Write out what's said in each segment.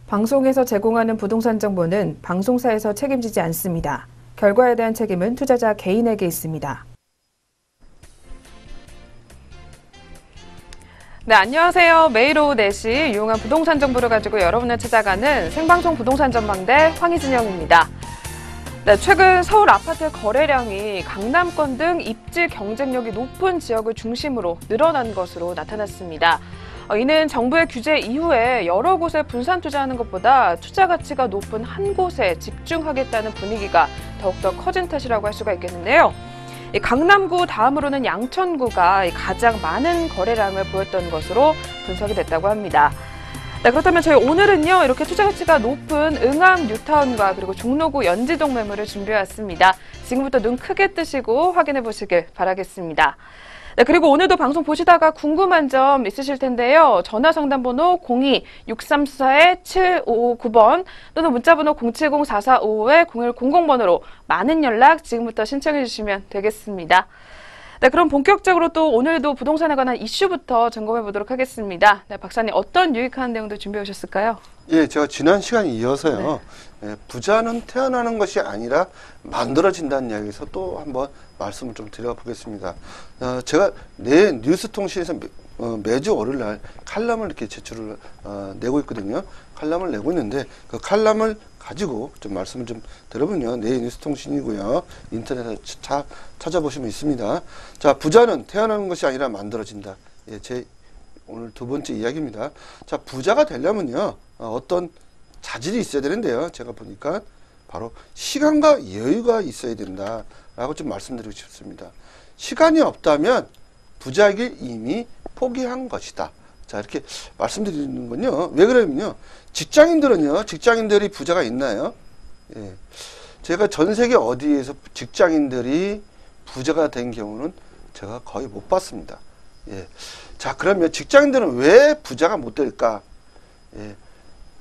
방송에서 제공하는 부동산 정보는 방송사에서 책임지지 않습니다. 결과에 대한 책임은 투자자 개인에게 있습니다. 네, 안녕하세요. 매일 오후 4시 유용한 부동산 정보를 가지고 여러분을 찾아가는 생방송 부동산 전망대 황희진영입니다. 네, 최근 서울 아파트 거래량이 강남권 등 입지 경쟁력이 높은 지역을 중심으로 늘어난 것으로 나타났습니다. 이는 정부의 규제 이후에 여러 곳에 분산 투자하는 것보다 투자 가치가 높은 한 곳에 집중하겠다는 분위기가 더욱더 커진 탓이라고 할 수가 있겠는데요. 강남구 다음으로는 양천구가 가장 많은 거래량을 보였던 것으로 분석이 됐다고 합니다. 네, 그렇다면 저희 오늘은요, 이렇게 투자 가치가 높은 응암 뉴타운과 그리고 종로구 연지동 매물을 준비해왔습니다. 지금부터 눈 크게 뜨시고 확인해 보시길 바라겠습니다. 네, 그리고 오늘도 방송 보시다가 궁금한 점 있으실 텐데요. 전화 상담 번호 02-634-7559번 또는 문자 번호 070-4455-0100번으로 많은 연락 지금부터 신청해 주시면 되겠습니다. 네, 그럼 본격적으로 또 오늘도 부동산에 관한 이슈부터 점검해 보도록 하겠습니다. 네, 박사님 어떤 유익한 내용들 준비해 오셨을까요? 예, 제가 지난 시간에 이어서요. 네. 예, 부자는 태어나는 것이 아니라 만들어진다는 이야기에서 또 한번 말씀을 좀 드려보겠습니다. 제가 내 뉴스통신에서 매주 월요일 날 칼럼을 이렇게 제출을 내고 있거든요. 칼럼을 내고 있는데 그 칼럼을 가지고 좀 말씀을 좀 드려보면요. 내 뉴스통신이고요. 인터넷에 찾아보시면 있습니다. 자, 부자는 태어나는 것이 아니라 만들어진다. 예, 제 오늘 두 번째 이야기입니다. 자, 부자가 되려면요. 어떤 자질이 있어야 되는데요. 제가 보니까 바로 시간과 여유가 있어야 된다라고 좀 말씀드리고 싶습니다. 시간이 없다면 부자이길 이미 포기한 것이다. 자, 이렇게 말씀드리는 건요. 왜 그러냐면요. 직장인들이 부자가 있나요? 예. 제가 전 세계 어디에서 직장인들이 부자가 된 경우는 제가 거의 못 봤습니다. 예. 자, 그러면 직장인들은 왜 부자가 못 될까? 예.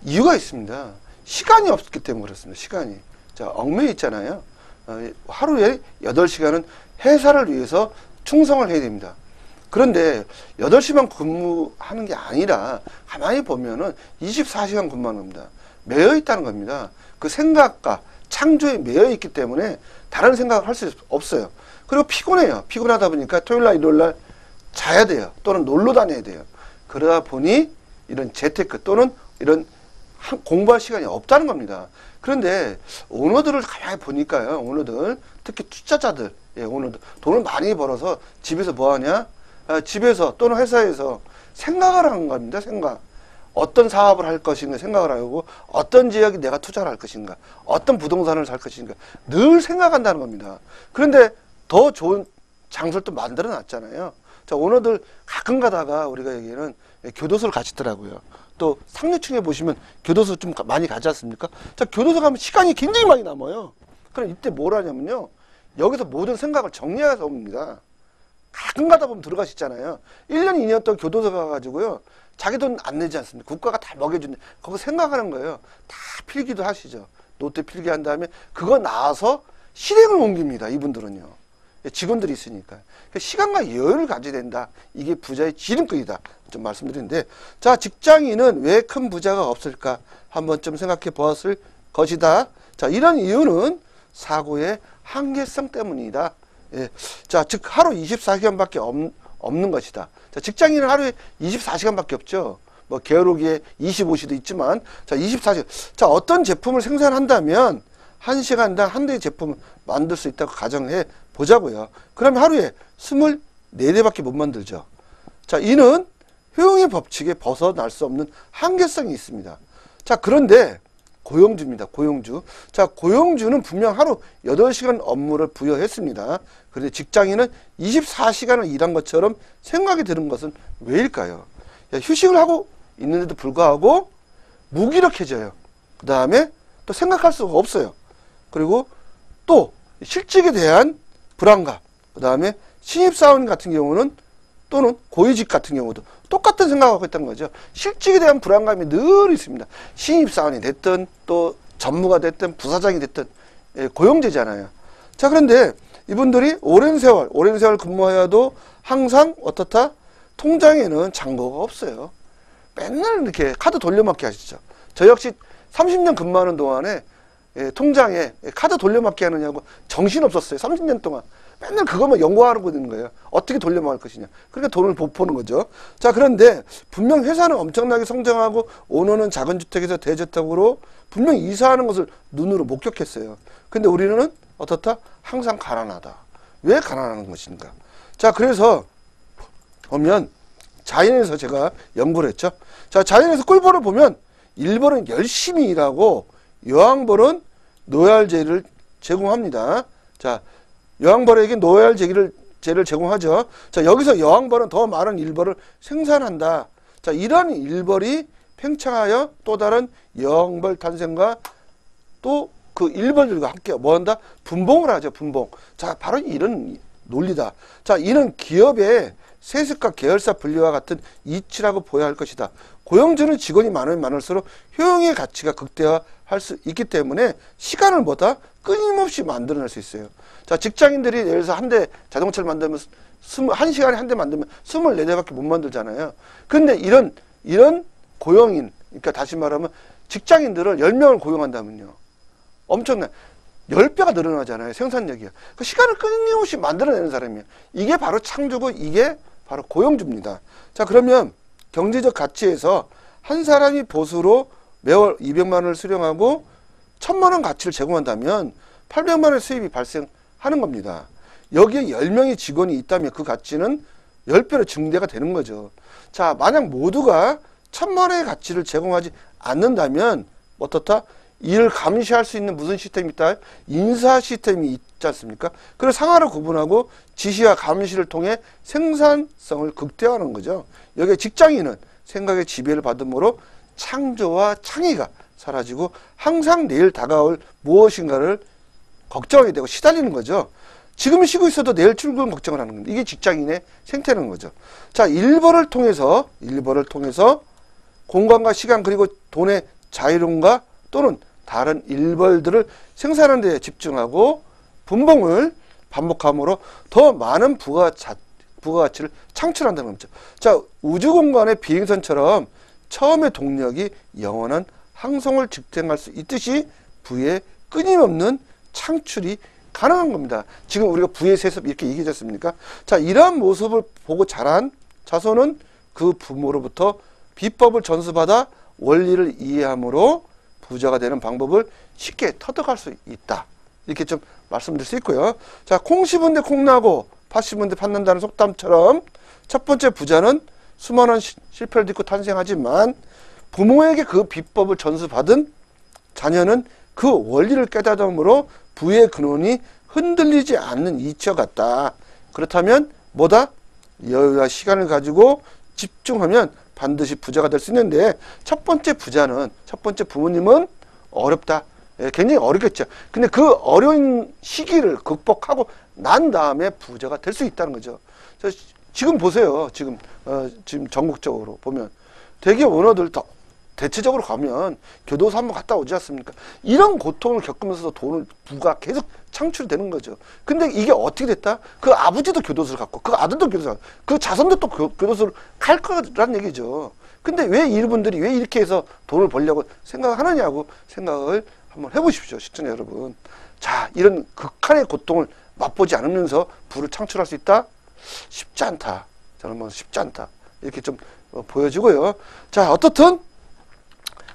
이유가 있습니다. 시간이 없기 때문에 그렇습니다. 시간이. 자, 얽매여 있잖아요. 하루에 8시간은 회사를 위해서 충성을 해야 됩니다. 그런데 8시만 근무하는 게 아니라 가만히 보면은 24시간 근무하는 겁니다. 매여 있다는 겁니다. 그 생각과 창조에 매여 있기 때문에 다른 생각을 할 수 없어요. 그리고 피곤해요. 피곤하다 보니까 토요일날, 일요일날 자야 돼요. 또는 놀러 다녀야 돼요. 그러다 보니 이런 재테크 또는 이런 공부할 시간이 없다는 겁니다. 그런데 오너들을 가만히 보니까요. 오너들, 특히 투자자들, 예, 오너들 돈을 많이 벌어서 집에서 뭐 하냐? 집에서 또는 회사에서 생각을 하는 겁니다. 생각. 어떤 사업을 할 것인가 생각을 하고 어떤 지역에 내가 투자를 할 것인가 어떤 부동산을 살 것인가 늘 생각한다는 겁니다. 그런데 더 좋은 장소를 또 만들어 놨잖아요. 자, 오너들 가끔 가다가 우리가 여기는 교도소를 가시더라고요. 또 상류층에 보시면 교도소 좀 많이 가지 않습니까? 자, 교도소 가면 시간이 굉장히 많이 남아요. 그럼 이때 뭘 하냐면요. 여기서 모든 생각을 정리해서 옵니다. 가끔 가다 보면 들어가시잖아요. 1년, 2년 동안 교도소 가가지고요. 자기 돈 안 내지 않습니까? 국가가 다 먹여주는데 거기 생각하는 거예요. 다 필기도 하시죠. 노트 필기한 다음에 그거 나와서 실행을 옮깁니다. 이분들은요. 직원들이 있으니까. 시간과 여유를 가져야 된다. 이게 부자의 지름길이다. 좀 말씀드리는데, 자, 직장인은 왜 큰 부자가 없을까? 한번 좀 생각해 보았을 것이다. 자, 이런 이유는 사고의 한계성 때문이다. 예. 자, 즉, 하루 24시간밖에 없는 것이다. 자, 직장인은 하루에 24시간밖에 없죠. 뭐, 게으르기에 25시도 있지만, 자, 24시간. 자, 어떤 제품을 생산한다면, 1시간당 한 대의 제품을 만들 수 있다고 가정해 보자고요. 그러면 하루에 24대밖에 못 만들죠. 자, 이는 효용의 법칙에 벗어날 수 없는 한계성이 있습니다. 자, 그런데 고용주입니다. 고용주. 자, 고용주는 분명 하루 8시간 업무를 부여했습니다. 그런데 직장인은 24시간을 일한 것처럼 생각이 드는 것은 왜일까요? 휴식을 하고 있는데도 불구하고 무기력해져요. 그 다음에 또 생각할 수가 없어요. 그리고 또 실직에 대한 불안감, 그 다음에 신입사원 같은 경우는 또는 고위직 같은 경우도 똑같은 생각을 하고 있다는 거죠. 실직에 대한 불안감이 늘 있습니다. 신입사원이 됐든 또 전무가 됐든 부사장이 됐든 고용제잖아요. 자, 그런데 이분들이 오랜 세월 근무해도 항상 어떻다? 통장에는 잔고가 없어요. 맨날 이렇게 카드 돌려막기 하시죠. 저 역시 30년 근무하는 동안에 통장에 카드 돌려막기 하느냐고 정신없었어요. 30년 동안. 맨날 그것만 연구하고 있는 거예요. 어떻게 돌려막을 것이냐. 그러니까 돈을 못 버는 거죠. 자, 그런데 분명 회사는 엄청나게 성장하고 오너는 작은 주택에서 대저택으로 분명 이사하는 것을 눈으로 목격했어요. 근데 우리는 어떻다? 항상 가난하다. 왜 가난한 것인가? 자, 그래서 보면 자연에서 제가 연구를 했죠. 자, 자연에서 꿀벌을 보면 1벌은 열심히 일하고 여왕벌은 노얄제를 제공합니다. 자, 여왕벌에게 노얄제를 제공하죠. 자, 여기서 여왕벌은 더 많은 일벌을 생산한다. 자, 이러한 일벌이 팽창하여 또 다른 여왕벌 탄생과 또 그 일벌들과 함께 뭐 한다? 분봉을 하죠. 분봉. 자, 바로 이런 논리다. 자, 이는 기업의 세습과 계열사 분리와 같은 이치라고 보여야 할 것이다. 고용주는 직원이 많으면 많을수록 효용의 가치가 극대화할 수 있기 때문에 시간을 뭐다? 끊임없이 만들어낼 수 있어요. 자, 직장인들이 예를 들어서 한 대 자동차를 만들면 1시간에 한 대 만들면 24대밖에 못 만들잖아요. 근데 이런 고용인, 그러니까 다시 말하면 직장인들을 10명을 고용한다면요. 엄청난 10배가 늘어나잖아요. 생산력이요. 그 시간을 끊임없이 만들어내는 사람이에요. 이게 바로 창조고 이게 바로 고용주입니다. 자, 그러면 경제적 가치에서 한 사람이 보수로 매월 200만 원을 수령하고 1000만 원 가치를 제공한다면 800만 원의 수입이 발생하는 겁니다. 여기에 10명의 직원이 있다면 그 가치는 10배로 증대가 되는 거죠. 자, 만약 모두가 1000만 원의 가치를 제공하지 않는다면 어떻다? 이를 감시할 수 있는 무슨 시스템이 있다? 인사 시스템이 있지 않습니까? 그래서 상하를 구분하고 지시와 감시를 통해 생산성을 극대화하는 거죠. 여기에 직장인은 생각의 지배를 받음으로 창조와 창의가 사라지고 항상 내일 다가올 무엇인가를 걱정하게 되고 시달리는 거죠. 지금 쉬고 있어도 내일 출근 걱정을 하는 겁니다. 이게 직장인의 생태라는 거죠. 자, 일벌을 통해서 공간과 시간 그리고 돈의 자유로움과 또는 다른 일벌들을 생산하는 데 집중하고 분봉을 반복함으로 더 많은 부가가치를 창출한다는 거죠. 자, 우주공간의 비행선처럼 처음의 동력이 영원한 항성을 직행할 수 있듯이 부의 끊임없는 창출이 가능한 겁니다. 지금 우리가 부의 세습 이렇게 얘기하지 않습니까? 자, 이러한 모습을 보고 자란 자손은 그 부모로부터 비법을 전수받아 원리를 이해함으로 부자가 되는 방법을 쉽게 터득할 수 있다. 이렇게 좀 말씀드릴 수 있고요. 자, 콩 씹은데 콩 나고 팥 씹은데 팥 난다는 속담처럼 첫 번째 부자는 수많은 실패를 딛고 탄생하지만 부모에게 그 비법을 전수받은 자녀는 그 원리를 깨달음으로 부의 근원이 흔들리지 않는 이치와 같다. 그렇다면 뭐다? 여유와 시간을 가지고 집중하면 반드시 부자가 될 수 있는데 첫 번째 부모님은 어렵다. 굉장히 어렵겠죠. 근데 그 어려운 시기를 극복하고 난 다음에 부자가 될 수 있다는 거죠. 지금 보세요. 지금 전국적으로 보면 대기업 오너들 더 대체적으로 가면 교도소 한번 갔다 오지 않습니까? 이런 고통을 겪으면서도 부가 계속 창출되는 거죠. 근데 이게 어떻게 됐다? 그 아버지도 교도소를 갔고, 그 아들도 교도소를 갔고, 그 자손도 또 교도소를 갈 거란 얘기죠. 근데 왜 이분들이 왜 이렇게 해서 돈을 벌려고 생각하느냐고 생각을 한번 해보십시오. 시청자 여러분. 자, 이런 극한의 고통을 맛보지 않으면서 부를 창출할 수 있다? 쉽지 않다. 저는 뭐 쉽지 않다. 이렇게 좀 보여지고요. 자, 어떻든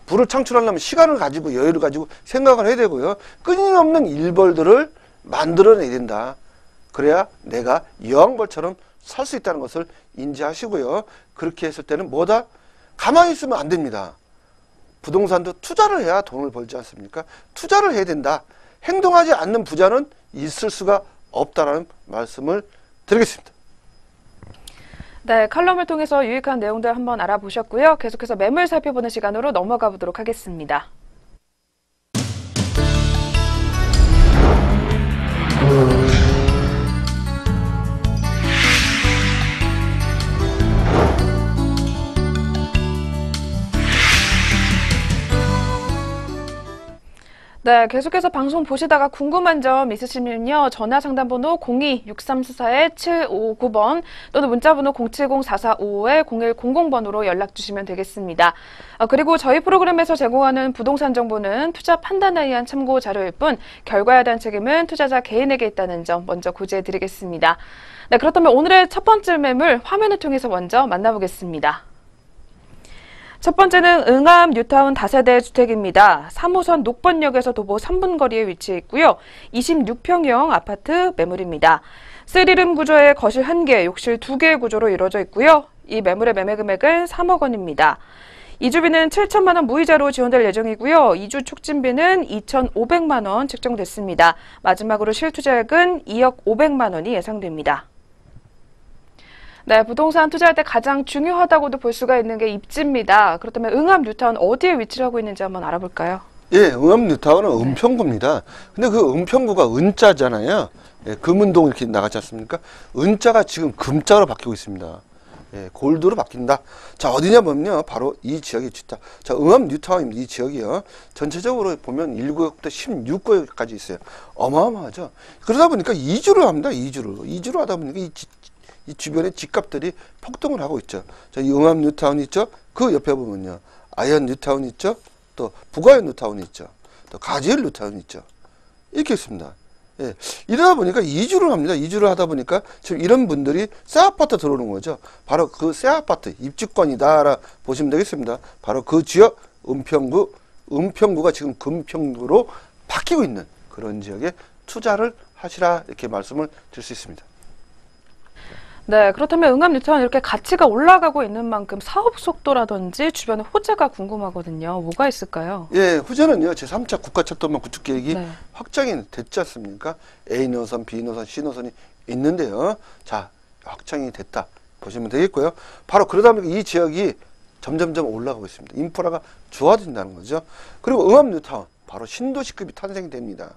부를 창출하려면 시간을 가지고 여유를 가지고 생각을 해야 되고요. 끊임없는 일벌들을 만들어내야 된다. 그래야 내가 여왕벌처럼 살 수 있다는 것을 인지하시고요. 그렇게 했을 때는 뭐다? 가만히 있으면 안 됩니다. 부동산도 투자를 해야 돈을 벌지 않습니까? 투자를 해야 된다. 행동하지 않는 부자는 있을 수가 없다라는 말씀을 드리겠습니다. 네, 칼럼을 통해서 유익한 내용들 한번 알아보셨고요. 계속해서 매물 살펴보는 시간으로 넘어가 보도록 하겠습니다. 네, 계속해서 방송 보시다가 궁금한 점 있으시면요. 전화 상담번호 02-6344-7559번 또는 문자번호 070-4455-0100번으로 연락 주시면 되겠습니다. 그리고 저희 프로그램에서 제공하는 부동산 정보는 투자 판단에 의한 참고 자료일 뿐 결과에 대한 책임은 투자자 개인에게 있다는 점 먼저 고지해 드리겠습니다. 네, 그렇다면 오늘의 첫 번째 매물 화면을 통해서 먼저 만나보겠습니다. 첫 번째는 응암 뉴타운 다세대 주택입니다. 3호선 녹번역에서 도보 3분 거리에 위치해 있고요. 26평형 아파트 매물입니다. 3룸 구조의 거실 1개, 욕실 2개의 구조로 이루어져 있고요. 이 매물의 매매 금액은 3억 원입니다. 이주비는 7천만 원 무이자로 지원될 예정이고요. 이주 촉진비는 2,500만 원 책정됐습니다. 마지막으로 실투자액은 2억 500만 원이 예상됩니다. 네, 부동산 투자할 때 가장 중요하다고도 볼 수가 있는 게 입지입니다. 그렇다면 응암 뉴타운 어디에 위치를 하고 있는지 한번 알아볼까요? 예, 응암 뉴타운은 은평구입니다. 근데 그 은평구가 은자잖아요. 예, 금은동 이렇게 나갔지 않습니까? 은자가 지금 금자로 바뀌고 있습니다. 예, 골드로 바뀐다. 자, 어디냐면요. 바로 이 지역이 진짜. 자, 응암 뉴타운입니다. 이 지역이요. 전체적으로 보면 1구역부터 16구역까지 있어요. 어마어마하죠. 그러다 보니까 이주를 합니다. 이주를 하다 보니까 이 주변의 집값들이 폭등을 하고 있죠. 자, 이 응암 뉴타운 있죠? 그 옆에 보면요. 아이언 뉴타운 있죠? 또 북아이언 뉴타운 있죠? 또 가지엘 뉴타운 있죠? 이렇게 있습니다. 예. 이러다 보니까 이주를 합니다. 이주를 하다 보니까 지금 이런 분들이 새 아파트 들어오는 거죠. 바로 그 새 아파트 입주권이다라 보시면 되겠습니다. 바로 그 지역 은평구가 지금 금평구로 바뀌고 있는 그런 지역에 투자를 하시라 이렇게 말씀을 드릴 수 있습니다. 네, 그렇다면 응암 뉴타운 이렇게 가치가 올라가고 있는 만큼 사업 속도라든지 주변의 호재가 궁금하거든요. 뭐가 있을까요? 예, 호재는요. 제3차 국가철도망 구축 계획이 네. 확정이 됐지 않습니까? A노선, B노선, C노선이 있는데요. 자, 확정이 됐다 보시면 되겠고요. 바로 그러다 보니까 이 지역이 점점점 올라가고 있습니다. 인프라가 좋아진다는 거죠. 그리고 응암 뉴타운 바로 신도시급이 탄생이 됩니다.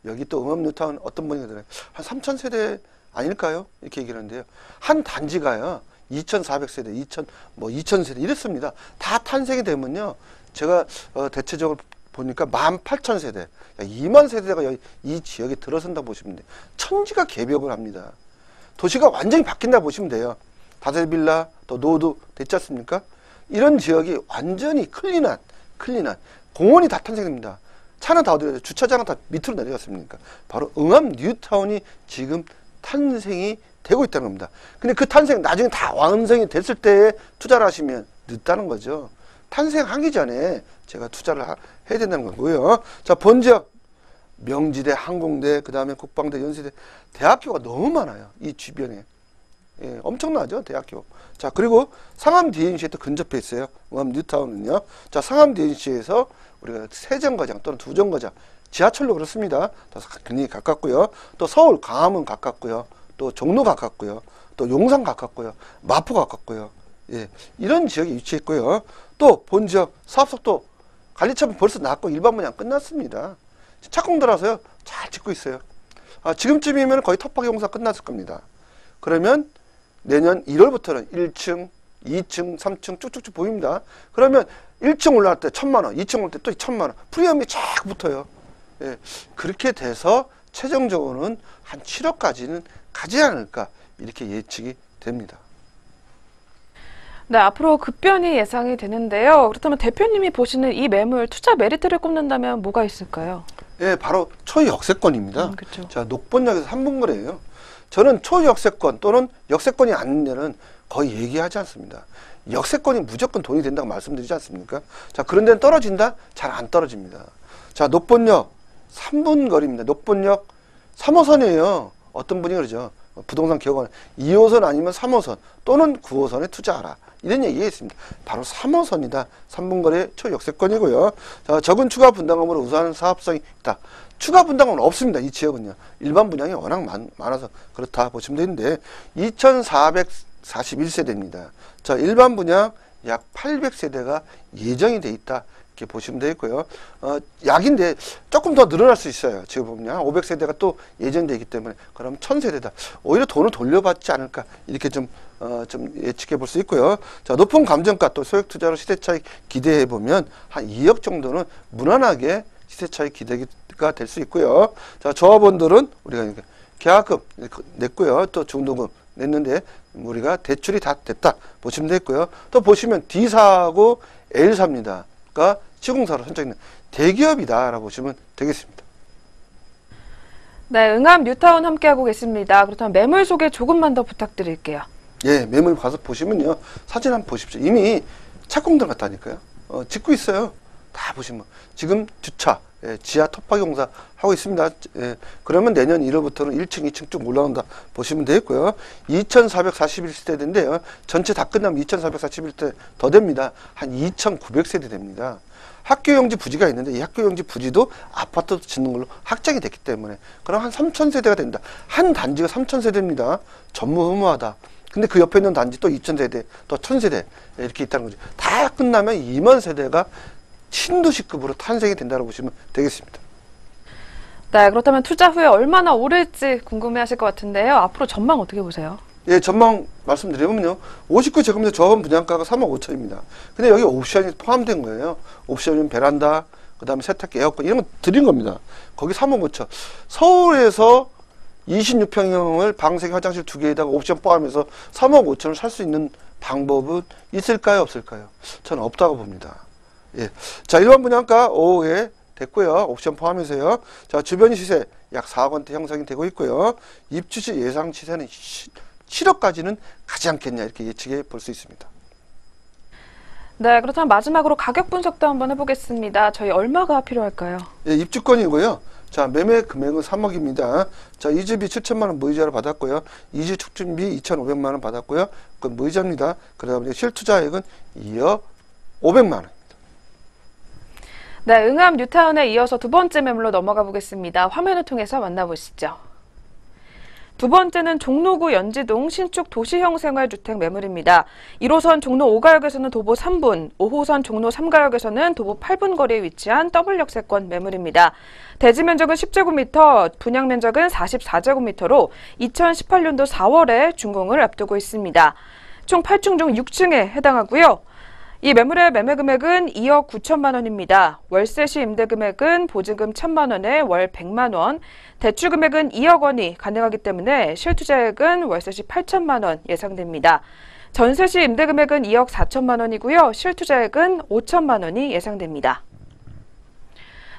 여기 또 응암 뉴타운 어떤 분이 들어요? 한 3,000세대 아닐까요? 이렇게 얘기를 하는데요. 한 단지가요. 2,400세대, 2,000세대 이랬습니다. 다 탄생이 되면요. 제가 대체적으로 보니까 18,000세대, 2만 세대가 이 지역에 들어선다 보시면 돼요. 천지가 개벽을 합니다. 도시가 완전히 바뀐다 보시면 돼요. 다세빌라, 또 노드 됐지 않습니까? 이런 지역이 완전히 클린한 공원이 다 탄생됩니다. 차는 다 어디로 주차장은 다 밑으로 내려갔습니까? 바로 응암 뉴타운이 지금 탄생이 되고 있다는 겁니다. 근데 그 탄생 나중에 다 완성이 됐을 때에 투자를 하시면 늦다는 거죠. 탄생하기 전에 제가 투자를 해야 된다는 거고요. 자, 본지역 명지대, 항공대, 그 다음에 국방대, 연세대, 대학교가 너무 많아요. 이 주변에. 예, 엄청나죠, 대학교. 자, 그리고 상암 DNC에 또 근접해 있어요. 응암 뉴타운은요. 자, 상암 DNC에서 우리가 세정거장 또는 두정거장 지하철로 그렇습니다. 굉장히 가깝고요. 또 서울 강화문 가깝고요. 또 종로 가깝고요. 또 용산 가깝고요. 마포 가깝고요. 예, 이런 지역에 위치해 있고요. 또 본지역 사업속도 관리처분 벌써 났고 일반 분양 끝났습니다. 착공들어서요 잘 짓고 있어요. 지금쯤이면 거의 텃밭 공사 끝났을 겁니다. 그러면 내년 1월부터는 1층, 2층, 3층 쭉쭉쭉 보입니다. 그러면 1층 올라갈 때 1,000만 원, 2층 올 때 또 2,000만 원, 프리미엄이 쫙 붙어요. 예, 그렇게 돼서 최종적으로는 한 7억까지는 가지 않을까 이렇게 예측이 됩니다. 네, 앞으로 급변이 예상이 되는데요. 그렇다면 대표님이 보시는 이 매물 투자 메리트를 꼽는다면 뭐가 있을까요? 예, 바로 초역세권입니다. 그렇죠. 자, 녹번역에서 3분 거래예요. 저는 초역세권 또는 역세권이 아닌 데는 거의 얘기하지 않습니다. 역세권이 무조건 돈이 된다고 말씀드리지 않습니까? 자, 그런 데는 떨어진다? 잘 안 떨어집니다. 자, 녹번역 3분 거리입니다. 녹번역 3호선이에요. 어떤 분이 그러죠. 부동산 기업은 2호선 아니면 3호선 또는 9호선에 투자하라. 이런 얘기가 있습니다. 바로 3호선이다. 3분 거리 초역세권이고요. 자, 적은 추가 분담금으로 우수한 사업성이 있다. 추가 분담금은 없습니다. 이 지역은요. 일반 분양이 워낙 많아서 그렇다 보시면 되는데 2,441세대입니다. 자, 일반 분양 약 800세대가 예정이 돼 있다. 이렇게 보시면 되겠고요. 약인데 조금 더 늘어날 수 있어요. 지금 보면 500세대가 또 예정되어 있기 때문에 그럼 1000세대다. 오히려 돈을 돌려받지 않을까 이렇게 좀 예측해 볼 수 있고요. 자, 높은 감정가 또 소액 투자로 시대 차익 기대해 보면 한 2억 정도는 무난하게 시세 차익 기대가 될 수 있고요. 자, 조합원들은 우리가 이렇게 계약금 냈고요. 또 중도금 냈는데 우리가 대출이 다 됐다 보시면 되겠고요. 또 보시면 D사하고 L사입니다. 그러니까 시공사로 선정있는 대기업이다라고 보시면 되겠습니다. 네, 응암 뉴타운 함께하고 계십니다. 그렇다면 매물 소개 조금만 더 부탁드릴게요. 예, 매물 가서 보시면요. 사진 한번 보십시오. 이미 착공 들어갔다니까요. 짓고 있어요. 다 보시면. 지금 주차, 지하 톱박이 공사 하고 있습니다. 그러면 내년 1월부터는 1층, 2층 쭉 올라온다 보시면 되겠고요. 2441세대인데요. 전체 다 끝나면 2441세대 더 됩니다. 한 2900세대 됩니다. 학교용지 부지가 있는데 이 학교용지 부지도 아파트 짓는 걸로 확정이 됐기 때문에 그럼 한 3000세대가 된다. 한 단지가 3000세대입니다. 전무후무하다. 근데 그 옆에 있는 단지 또 2000세대, 또 1000세대 이렇게 있다는 거죠. 다 끝나면 2만 세대가 신도시급으로 탄생이 된다고 보시면 되겠습니다. 네, 그렇다면 투자 후에 얼마나 오를지 궁금해하실 것 같은데요. 앞으로 전망 어떻게 보세요? 예, 전망 말씀드리면요. 59 제곱미터 조합원 분양가가 3억 5천입니다. 근데 여기 옵션이 포함된 거예요. 옵션은 베란다, 그 다음에 세탁기, 에어컨 이런 거 드린 겁니다. 거기 3억 5천. 서울에서 26평형을 방생 화장실 2개에다가 옵션 포함해서 3억 5천을 살 수 있는 방법은 있을까요? 없을까요? 저는 없다고 봅니다. 예. 자, 일반 분양가 5억에 됐고요. 옵션 포함해서요. 자, 주변 시세 약 4억 원대 형성이 되고 있고요. 입주시 예상 시세는 7억까지는 가지 않겠냐 이렇게 예측해 볼 수 있습니다. 네, 그렇다면 마지막으로 가격 분석도 한번 해보겠습니다. 저희 얼마가 필요할까요? 예, 입주권이고요. 자, 매매 금액은 3억입니다. 자, 이주비 7천만 원 무이자를 받았고요. 이주 촉진비 2,500만 원 받았고요. 그건 무이자입니다. 그다음에 실투자액은 2억 500만 원. 네, 응암 뉴타운에 이어서 두 번째 매물로 넘어가 보겠습니다. 화면을 통해서 만나보시죠. 두 번째는 종로구 연지동 신축 도시형 생활주택 매물입니다. 1호선 종로 5가역에서는 도보 3분, 5호선 종로 3가역에서는 도보 8분 거리에 위치한 더블 역세권 매물입니다. 대지 면적은 10제곱미터, 분양 면적은 44제곱미터로 2018년도 4월에 준공을 앞두고 있습니다. 총 8층 중 6층에 해당하고요. 이 매물의 매매 금액은 2억 9천만 원입니다. 월세 시 임대 금액은 보증금 1,000만 원에 월 100만 원, 대출 금액은 2억 원이 가능하기 때문에 실투자액은 월세 시 8천만 원 예상됩니다. 전세 시 임대 금액은 2억 4천만 원이고요. 실투자액은 5천만 원이 예상됩니다.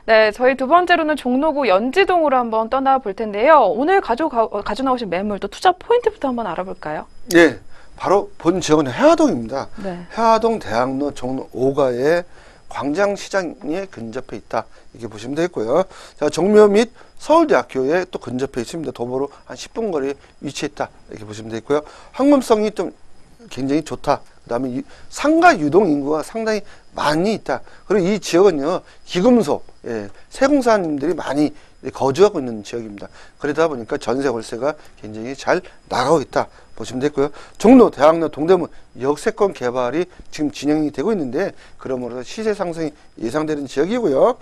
네, 저희 두 번째로는 종로구 연지동으로 한번 떠나볼 텐데요. 오늘 가져나오신 매물 또 투자 포인트부터 한번 알아볼까요? 네. 바로 본 지역은 해화동입니다. 네. 해화동 대학로 종로 5가의 광장시장에 근접해 있다. 이렇게 보시면 되겠고요. 자, 종묘 및 서울대학교에 또 근접해 있습니다. 도보로 한 10분 거리에 위치했다. 이렇게 보시면 되겠고요. 항문성이 좀 굉장히 좋다. 그 다음에 상가 유동 인구가 상당히 많이 있다. 그리고 이 지역은요, 기금속, 세공사님들이 많이 거주하고 있는 지역입니다. 그러다 보니까 전세 월세가 굉장히 잘 나가고 있다 보시면 되고요. 종로, 대학로, 동대문 역세권 개발이 지금 진행이 되고 있는데 그러므로 시세 상승이 예상되는 지역이고요.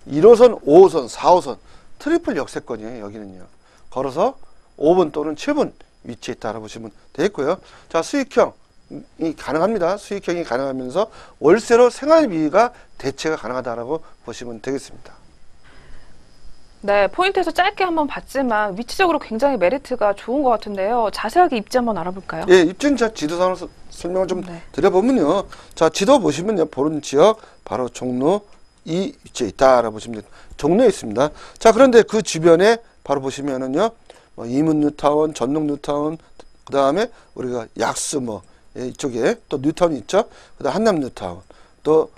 1호선, 5호선, 4호선 트리플 역세권이에요. 여기는요. 걸어서 5분 또는 7분 위치에 있다 보시면 되겠고요. 자, 수익형이 가능합니다. 수익형이 가능하면서 월세로 생활비가 대체가 가능하다라고 보시면 되겠습니다. 네, 포인트에서 짧게 한번 봤지만 위치적으로 굉장히 메리트가 좋은 것 같은데요. 자세하게 입지 한번 알아볼까요? 예, 입주자 지도상으로 설명을 좀 드려보면요. 자, 지도 보시면요. 보는 지역 바로 종로 이 위치에 있다라고 보시면 됩니다. 종로에 있습니다. 자, 그런데 그 주변에 바로 보시면은요. 뭐 이문 뉴타운, 전농 뉴타운, 그 다음에 우리가 약수 이쪽에 또 뉴타운이 있죠. 그 다음 한남 뉴타운, 또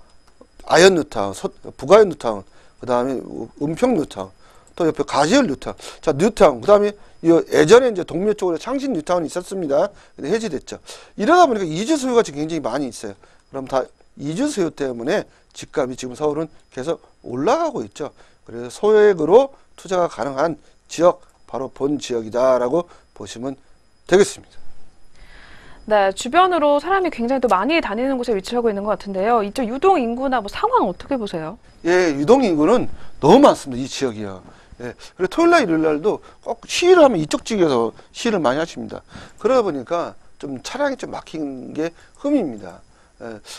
아현 뉴타운, 북아현 뉴타운, 그 다음에 은평 뉴타운, 또 옆에 가지열 뉴타운. 자, 뉴타운. 그 다음에 예전에 이제 동묘 쪽으로 창신 뉴타운이 있었습니다. 근데 해지됐죠. 이러다 보니까 이주 수요가 지금 굉장히 많이 있어요. 그럼 다 이주 수요 때문에 집값이 지금 서울은 계속 올라가고 있죠. 그래서 소액으로 투자가 가능한 지역, 바로 본 지역이다라고 보시면 되겠습니다. 네, 주변으로 사람이 굉장히 또 많이 다니는 곳에 위치하고 있는 것 같은데요. 이쪽 유동 인구나 뭐 상황 어떻게 보세요? 예, 유동 인구는 너무 많습니다. 이 지역이요. 예, 그리고 토요일날 일요일날도 꼭 시위를 하면 이쪽 지역에서 시위를 많이 하십니다. 그러다 보니까 좀 차량이 좀 막힌 게 흠입니다.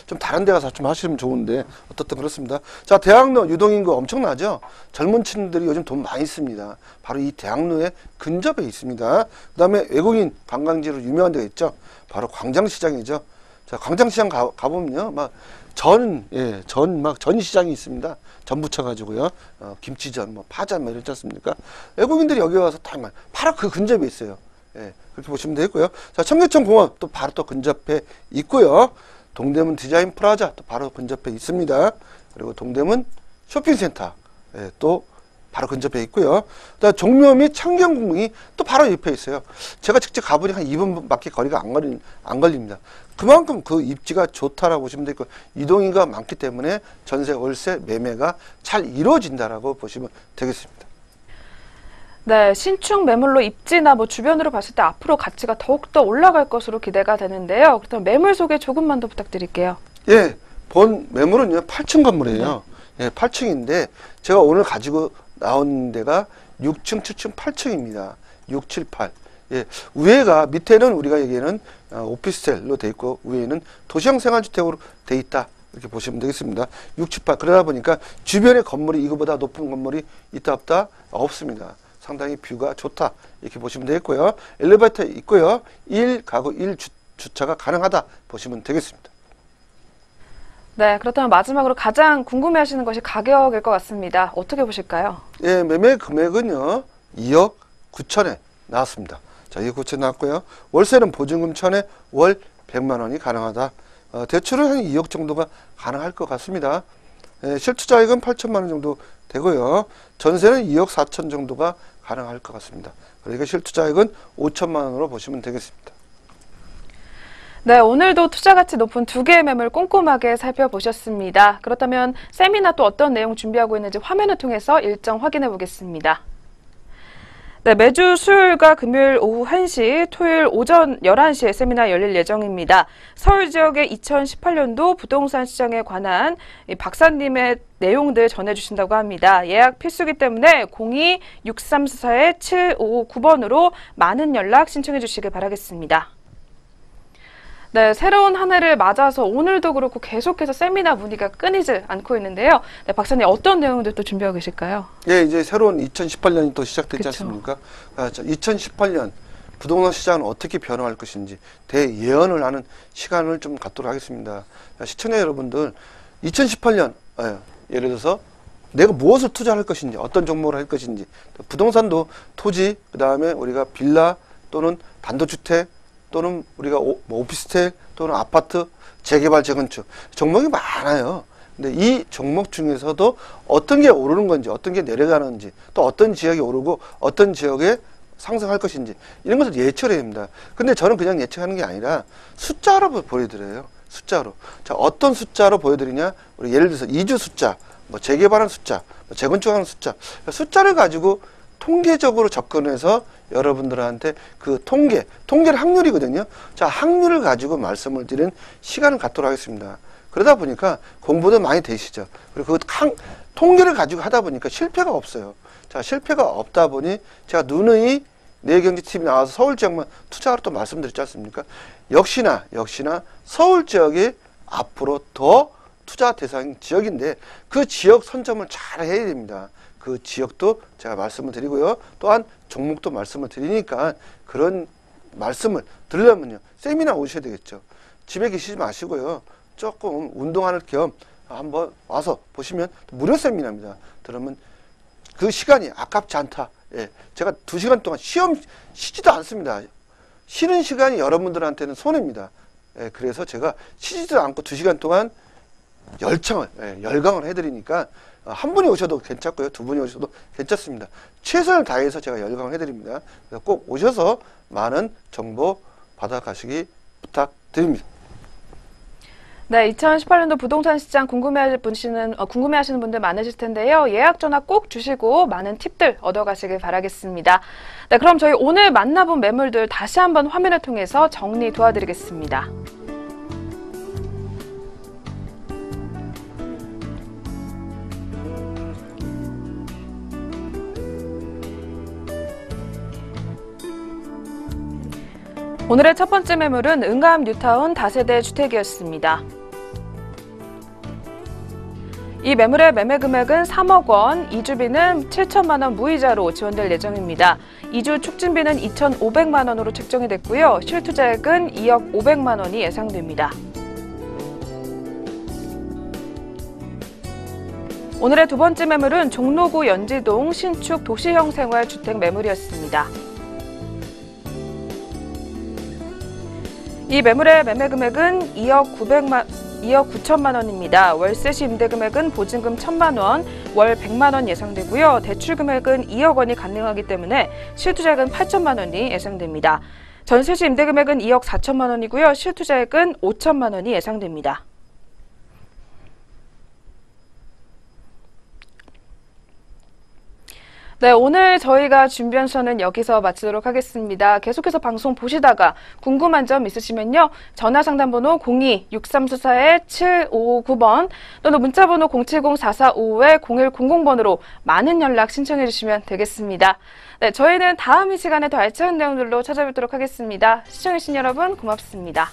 좀 다른 데 가서 좀 하시면 좋은데 어떻든 그렇습니다. 자, 대학로 유동인구 엄청나죠? 젊은 층들이 요즘 돈 많이 씁니다. 바로 이 대학로에 근접해 있습니다. 그 다음에 외국인 관광지로 유명한 데가 있죠. 바로 광장시장이죠. 자, 광장시장 가보면요. 막 전 시장이 있습니다. 전 부쳐가지고요. 김치전, 뭐 파전, 뭐 이렇지 않습니까? 외국인들이 여기 와서 다 바로 그 근접에 있어요. 예, 그렇게 보시면 되겠고요. 자, 청계천 공원 또 바로 또 근접해 있고요. 동대문 디자인 프라자 또 바로 근접해 있습니다. 그리고 동대문 쇼핑센터 또 바로 근접해 있고요. 그다음 종묘 및 창경궁이 또 바로 옆에 있어요. 제가 직접 가보니 한 2분밖에 거리가 안 걸립니다. 그만큼 그 입지가 좋다라고 보시면 되고 이동인구가 많기 때문에 전세, 월세, 매매가 잘 이루어진다라고 보시면 되겠습니다. 네, 신축 매물로 입지나 뭐 주변으로 봤을 때 앞으로 가치가 더욱더 올라갈 것으로 기대가 되는데요. 그렇다면 매물 소개 조금만 더 부탁드릴게요. 예, 본 매물은요 8층 건물이에요. 예, 8층인데 제가 오늘 가지고 나온 데가 6층, 7층, 8층입니다. 6, 7, 8. 예, 위에가 밑에는 우리가 얘기하는 오피스텔로 돼 있고 위에는 도시형 생활주택으로 돼 있다. 이렇게 보시면 되겠습니다. 6, 7, 8. 그러다 보니까 주변에 건물이 이거보다 높은 건물이 있다 없다? 없습니다. 상당히 뷰가 좋다. 이렇게 보시면 되겠고요. 엘리베이터 있고요. 1가구 1주차가 가능하다 보시면 되겠습니다. 네, 그렇다면 마지막으로 가장 궁금해하시는 것이 가격일 것 같습니다. 어떻게 보실까요? 예, 매매 금액은요 2억 9천에 나왔습니다. 자, 2억 9천 나왔고요. 월세는 보증금 1,000에 월 100만 원이 가능하다. 대출은 한 2억 정도가 가능할 것 같습니다. 예, 실투자액은 8천만 원 정도 되고요. 전세는 2억 4천 정도가 가능할 것 같습니다. 그러니까 실투자액은 5천만 원으로 보시면 되겠습니다. 네, 오늘도 투자 가치 높은 두 개의 매물 꼼꼼하게 살펴보셨습니다. 그렇다면 세미나 또 어떤 내용 준비하고 있는지 화면을 통해서 일정 확인해 보겠습니다. 네, 매주 수요일과 금요일 오후 1시, 토요일 오전 11시에 세미나 열릴 예정입니다. 서울 지역의 2018년도 부동산 시장에 관한 이 박사님의 내용들 전해주신다고 합니다. 예약 필수기 때문에 02-6344-7559번으로 많은 연락 신청해 주시길 바라겠습니다. 네, 새로운 한 해를 맞아서 오늘도 그렇고 계속해서 세미나 문의가 끊이지 않고 있는데요. 네, 박사님 어떤 내용들 또 준비하고 계실까요? 예, 이제 새로운 2018년이 또 시작됐지 그쵸. 않습니까? 2018년 부동산 시장은 어떻게 변화할 것인지 대예언을 하는 시간을 좀 갖도록 하겠습니다. 시청자 여러분들, 2018년 예를 들어서 내가 무엇을 투자할 것인지, 어떤 종목을 할 것인지, 부동산도 토지, 그 다음에 우리가 빌라 또는 단독주택 또는 우리가 오피스텔 또는 아파트, 재개발, 재건축 종목이 많아요. 근데 이 종목 중에서도 어떤 게 오르는 건지, 어떤 게 내려가는지, 또 어떤 지역이 오르고 어떤 지역에 상승할 것인지 이런 것을 예측을 해야 됩니다. 근데 저는 그냥 예측하는 게 아니라 숫자로 보여드려요. 숫자로. 자, 어떤 숫자로 보여드리냐? 우리 예를 들어서 이주 숫자, 뭐 재개발한 숫자, 뭐 재건축하는 숫자, 숫자를 가지고 통계적으로 접근해서 여러분들한테 그 통계는 확률이거든요. 자, 확률을 가지고 말씀을 드리는 시간을 갖도록 하겠습니다. 그러다 보니까 공부도 많이 되시죠. 그리고 그 통계를 가지고 하다 보니까 실패가 없어요. 자, 실패가 없다 보니 제가 누누이 내경제TV 나와서 서울 지역만 투자하러 또 말씀드렸지 않습니까? 역시나 서울 지역이 앞으로 더 투자 대상 지역인데 그 지역 선점을 잘 해야 됩니다. 그 지역도 제가 말씀을 드리고요. 또한 종목도 말씀을 드리니까 그런 말씀을 들으려면요. 세미나 오셔야 되겠죠. 집에 계시지 마시고요. 조금 운동하는 겸 한번 와서 보시면 무료 세미나입니다. 그러면 그 시간이 아깝지 않다. 예, 제가 2시간 동안 쉬지도 않습니다. 쉬는 시간이 여러분들한테는 손해입니다. 예, 그래서 제가 쉬지도 않고 2시간 동안 열강을 해드리니까 한 분이 오셔도 괜찮고요. 두 분이 오셔도 괜찮습니다. 최선을 다해서 제가 열강을 해드립니다. 그래서 꼭 오셔서 많은 정보 받아가시기 부탁드립니다. 네, 2018년도 부동산 시장 궁금해하시는 분들 많으실 텐데요. 예약 전화 꼭 주시고 많은 팁들 얻어가시길 바라겠습니다. 네, 그럼 저희 오늘 만나본 매물들 다시 한번 화면을 통해서 정리 도와드리겠습니다. 오늘의 첫 번째 매물은 응암 뉴타운 다세대 주택이었습니다. 이 매물의 매매 금액은 3억 원, 이주비는 7천만 원 무이자로 지원될 예정입니다. 이주 촉진비는 2,500만 원으로 책정이 됐고요. 실투자액은 2억 500만 원이 예상됩니다. 오늘의 두 번째 매물은 종로구 연지동 신축 도시형 생활주택 매물이었습니다. 이 매물의 매매 금액은 2억 9천만 원입니다. 월세 시 임대 금액은 보증금 1,000만 원, 월 100만 원 예상되고요. 대출 금액은 2억 원이 가능하기 때문에 실투자액은 8천만 원이 예상됩니다. 전세 시 임대 금액은 2억 4천만 원이고요. 실투자액은 5천만 원이 예상됩니다. 네, 오늘 저희가 준비한 시간은 여기서 마치도록 하겠습니다. 계속해서 방송 보시다가 궁금한 점 있으시면요. 전화상담번호 02-6344-7559번 또는 문자번호 070-4455-0100번으로 많은 연락 신청해 주시면 되겠습니다. 네, 저희는 다음 이 시간에 더 알찬 내용들로 찾아뵙도록 하겠습니다. 시청해주신 여러분 고맙습니다.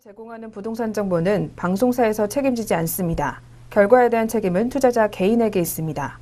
제공하는 부동산 정보는 방송사에서 책임지지 않습니다. 결과에 대한 책임은 투자자 개인에게 있습니다.